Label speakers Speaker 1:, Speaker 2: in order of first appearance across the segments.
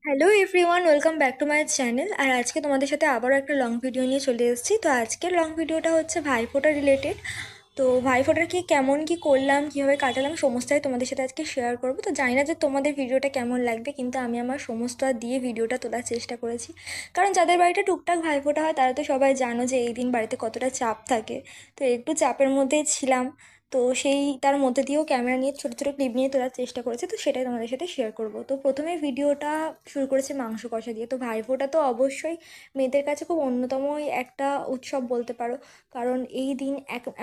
Speaker 1: Hello everyone, welcome back to my channel. আর আজকে তোমাদের সাথে আবারও একটা লং ভিডিও নিয়ে চলে এসেছি। তো আজকের লং ভিডিওটা হচ্ছে ভাইফোঁটা রিলেটেড। তো ভাইফোঁটার কি কেমন কি করলাম, কীভাবে কাটালাম, সমস্তটাই তোমাদের সাথে আজকে শেয়ার করবো। তো জানি না যে তোমাদের ভিডিওটা কেমন লাগবে, কিন্তু আমি আমার সমস্ত দিয়ে ভিডিওটা তোলার চেষ্টা করেছি। কারণ যাদের বাড়িতে টুকটাক ভাইফোঁটা হয় তারা তো সবাই জানো যে এই দিন বাড়িতে কতটা চাপ থাকে। তো একটু চাপের মধ্যেই ছিলাম। তো সেই তার মধ্যে দিয়েও ক্যামেরা নিয়ে ছোটো ছোটো ক্লিপ নিয়ে তোলার চেষ্টা করেছে, তো সেটাই তোমাদের সাথে শেয়ার করব। তো প্রথমে ভিডিওটা শুরু করেছে মাংস কষা দিয়ে। তো ভাইফোঁটা তো অবশ্যই মেয়েদের কাছে খুব অন্যতম একটা উৎসব বলতে পারো। কারণ এই দিন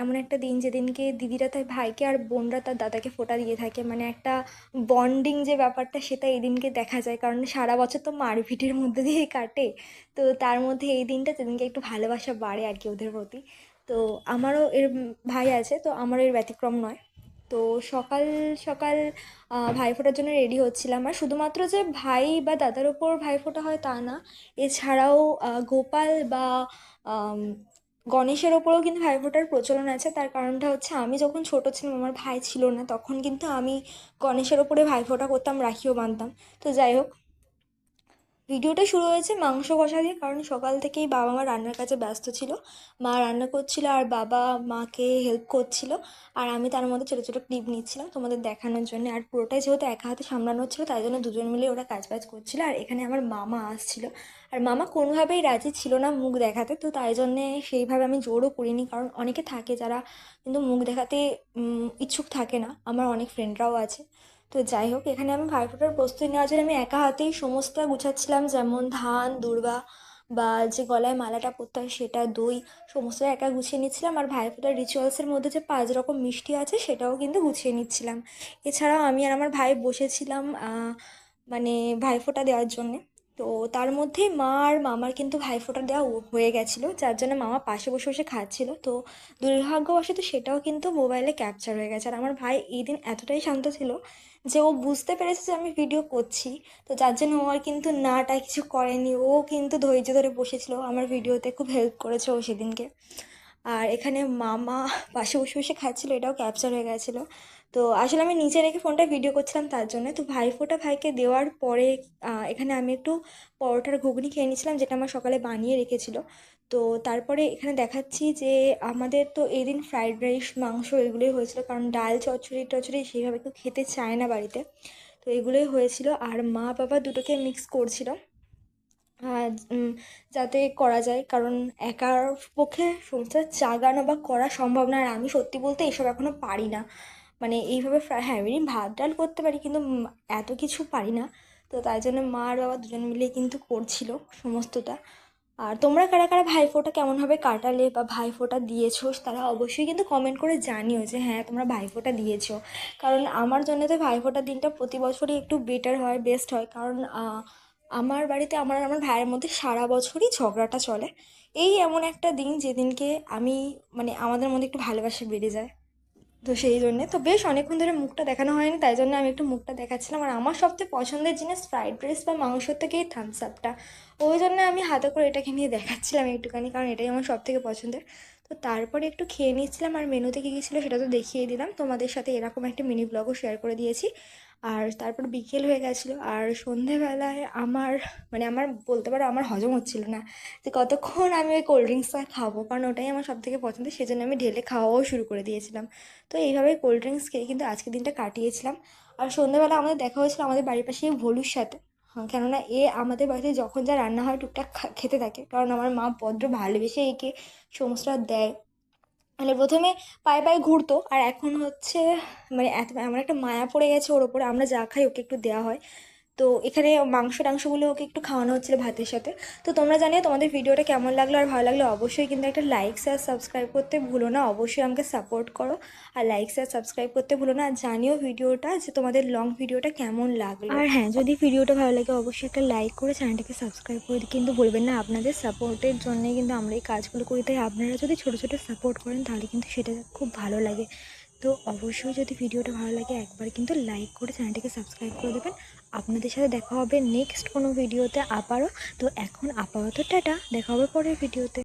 Speaker 1: এমন একটা দিন যেদিনকে দিদিরা তার ভাইকে আর বোনরা তার দাদাকে ফোঁটা দিয়ে থাকে, মানে একটা বন্ডিং যে ব্যাপারটা সেটা এই দিনকে দেখা যায়। কারণ সারা বছর তো মারপিটের মধ্যে দিয়েই কাটে। তো তার মধ্যে এই দিনটা যেদিনকে একটু ভালোবাসা বাড়ে আর কি ওদের প্রতি। তো আমারও ভাই আছে, তো আমারও এর ব্যতিক্রম নয়। তো সকাল সকাল ভাইফোঁটার জন্য রেডি হচ্ছিলাম। আর শুধুমাত্র যে ভাই বা দাদার ওপর ভাইফোঁটা হয় তা না, এছাড়াও গোপাল বা আম, গণেশের ওপরেও কিন্তু ভাইফোঁটার প্রচলন আছে। তার কারণটা হচ্ছে আমি যখন ছোট ছিলাম, আমার ভাই ছিল না, তখন কিন্তু আমি গণেশের ওপরে ভাইফোঁটা করতাম, রাখিও বাঁধতাম। তো যাই হোক, ভিডিওটা শুরু হয়েছে মাংস কষা দিয়ে। কারণ সকাল থেকেই বাবা মা রান্নার কাজে ব্যস্ত ছিল। মা রান্না করছিল আর বাবা মাকে হেল্প করছিল। আর আমি তার মধ্যে ছোটো ছোটো ক্লিপ নিচ্ছিলাম তোমাদের দেখানোর জন্য। আর পুরোটাই যেহেতু একা হাতে সামলানো হচ্ছিলো, তাই জন্য দুজন মিলে ওরা কাজ বাজ করছিল। আর এখানে আমার মামা আসছিল। আর মামা কোনোভাবেই রাজি ছিল না মুখ দেখাতে, তো তাই জন্যে সেইভাবে আমি জোরও করিনি। কারণ অনেকে থাকে যারা কিন্তু মুখ দেখাতে ইচ্ছুক থাকে না, আমার অনেক ফ্রেন্ডরাও আছে। তো যাই হোক, এখানে আমি ভাইফোঁটার প্রস্তুতি নেওয়ার জন্য আমি একা হাতেই সমস্তটা গুছাচ্ছিলাম, যেমন ধান দূর্বা বা যে গলায় মালাটা পরতে হয় সেটা, দই, সমস্ত একা গুছিয়ে নিচ্ছিলাম। আর ভাইফোঁটার রিচুয়ালসের মধ্যে যে 5 রকম মিষ্টি আছে সেটাও কিন্তু গুছিয়ে নিচ্ছিলাম। এছাড়াও আমি আর আমার ভাই বসেছিলাম মানে ভাইফোঁটা দেওয়ার জন্যে। তো তার মধ্যে মা আর মামার কিন্তু ভাইফোঁটা দেওয়া হয়ে গেছিলো, যার জন্য মামা পাশে বসে বসে খাচ্ছিল। তো দুর্ভাগ্যবশত সেটাও কিন্তু মোবাইলে ক্যাপচার হয়ে গেছে। আর আমার ভাই এই দিন এতটাই শান্ত ছিল যে ও বুঝতে পেরেছে যে আমি ভিডিও করছি। তো যার জন্য ও আর কিন্তু নাটা কিছু করেনি, ও কিন্তু ধৈর্য ধরে বসেছিল। আমার ভিডিওতে খুব হেল্প করেছে ও সেদিনকে। আর এখানে মামা পাশে বসে বসে খাচ্ছিল, এটাও ক্যাপচার হয়ে গেছিলো। তো আসলে আমি নিচে রেখে ফোনটা ভিডিও করছিলাম তার জন্য। তো ভাইফোঁটা ভাইকে দেওয়ার পরে এখানে আমি একটু পরোটার ঘুগনি খেয়ে নিয়েছিলাম, যেটা আমার সকালে বানিয়ে রেখেছিল। তো তারপরে এখানে দেখাচ্ছি যে আমাদের তো এই দিন ফ্রাইড রাইস মাংস এগুলোই হয়েছিল। কারণ ডাল চচ্চড়ি টচ্চড়ি সেইভাবে কেউ খেতে চায় না বাড়িতে। তো এগুলোই হয়েছিল। আর মা বাবা দুটোকে মিক্স করছিল আর যাতে করা যায়। কারণ একার পক্ষে সংসার চাগানো বা করা সম্ভব না। আর আমি সত্যি বলতে এসব এখনও পারি না। মানে এইভাবে হ্যাঁ, এমনি ভাত ডাল করতে পারি, কিন্তু এত কিছু পারি না। তো তাই জন্য মা আর বাবা দুজন মিলে কিন্তু করছিল সমস্তটা। আর তোমরা কারা কারা ভাইফোঁটা কেমনভাবে কাটালে বা ভাইফোঁটা দিয়েছো, তারা অবশ্যই কিন্তু কমেন্ট করে জানিও যে হ্যাঁ তোমরা ভাইফোঁটা দিয়েছো। কারণ আমার জন্য তো ভাইফোঁটার দিনটা প্রতি বছরই একটু বেটার হয়, বেস্ট হয়। কারণ আমার বাড়িতে আমার আর আমার ভাইয়ের মধ্যে সারা বছরই ঝগড়াটা চলে। এই এমন একটা দিন যেদিনকে আমি মানে আমাদের মধ্যে একটু ভালোবাসা বেড়ে যায়। তো সেই জন্যে তো বেশ অনেকক্ষণ ধরে মুখটা দেখানো হয়নি, তাই জন্য আমি একটু মুখটা দেখাচ্ছিলাম। আর আমার সবচেয়ে পছন্দের জিনিস ফ্রাইড রাইস বা মাংসর থেকে এই থামস আপটা। ওই জন্য আমি হাতে করে এটাকে নিয়ে দেখাচ্ছিলাম একটুখানি, কারণ এটাই আমার সব থেকে পছন্দের। তো তারপরে একটু খেয়ে নিচ্ছিলাম। আর মেনুতে কী কী ছিল সেটা তো দেখিয়ে দিলাম তোমাদের সাথে, এরকম একটা মিনি ব্লগও শেয়ার করে দিয়েছি। আর তারপর বিকেল হয়ে গেছিলো। আর সন্ধেবেলায় আমার মানে আমার বলতে পারো আমার হজম হচ্ছিল না যে কতক্ষণ আমি ওই কোল্ড ড্রিঙ্কসটা খাবো। কারণ ওটাই আমার সব থেকে পছন্দের, সেজন্য আমি ঢেলে খাওয়াও শুরু করে দিয়েছিলাম। তো এইভাবে কোল্ড ড্রিঙ্কস খেয়ে কিন্তু আজকের দিনটা কাটিয়েছিলাম। আর সন্ধ্যাবেলা আমাদের দেখা হয়েছিল আমাদের বাড়ির পাশেই ভলুর সাথে। হ্যাঁ, কেননা আমাদের বাড়িতে যখন যা রান্না হয় টুকটাক খেতে থাকে, কারণ আমার মা বড্ড ভালোবেসে একে সমস্তটা দেয়। মানে প্রথমে পায়ে পায়ে ঘুরতো, আর এখন হচ্ছে মানে এত আমার একটা মায়া পড়ে গেছে ওর ওপরে, আমরা যা খাই ওকে একটু দেওয়া হয়। তো এখানে মাংস টাংসগুলো ওকে একটু খাওয়ানো হচ্ছিল ভাতের সাথে। তো তোমরা জানিও তোমাদের ভিডিওটা কেমন লাগলো। আর ভালো লাগলে অবশ্যই কিন্তু একটা লাইক শেয়ার সাবস্ক্রাইব করতে ভুলো না, অবশ্যই আমাকে সাপোর্ট করো। আর লাইক শেয়ার সাবস্ক্রাইব করতে ভুলো না। আর জানিও ভিডিওটা যে তোমাদের লং ভিডিওটা কেমন লাগলো। আর হ্যাঁ, যদি ভিডিওটা ভালো লাগে অবশ্যই একটা লাইক করে চ্যানেলটাকে সাবস্ক্রাইব করে কিন্তু বলবেন না। আপনাদের সাপোর্টের জন্যই কিন্তু আমরা এই কাজগুলো করি, তাই আপনারা যদি ছোটো ছোটো সাপোর্ট করেন তাহলে কিন্তু সেটা খুব ভালো লাগে। তো অবশ্যই যদি ভিডিওটা ভালো লাগে একবার কিন্তু লাইক করে চ্যানেলটাকে সাবস্ক্রাইব করে দেবেন। আপনাদের সাথে দেখা হবে নেক্সট কোনো ভিডিওতে আবারও। তো এখন আপাতত টাটা, দেখা হবে পরের ভিডিওতে।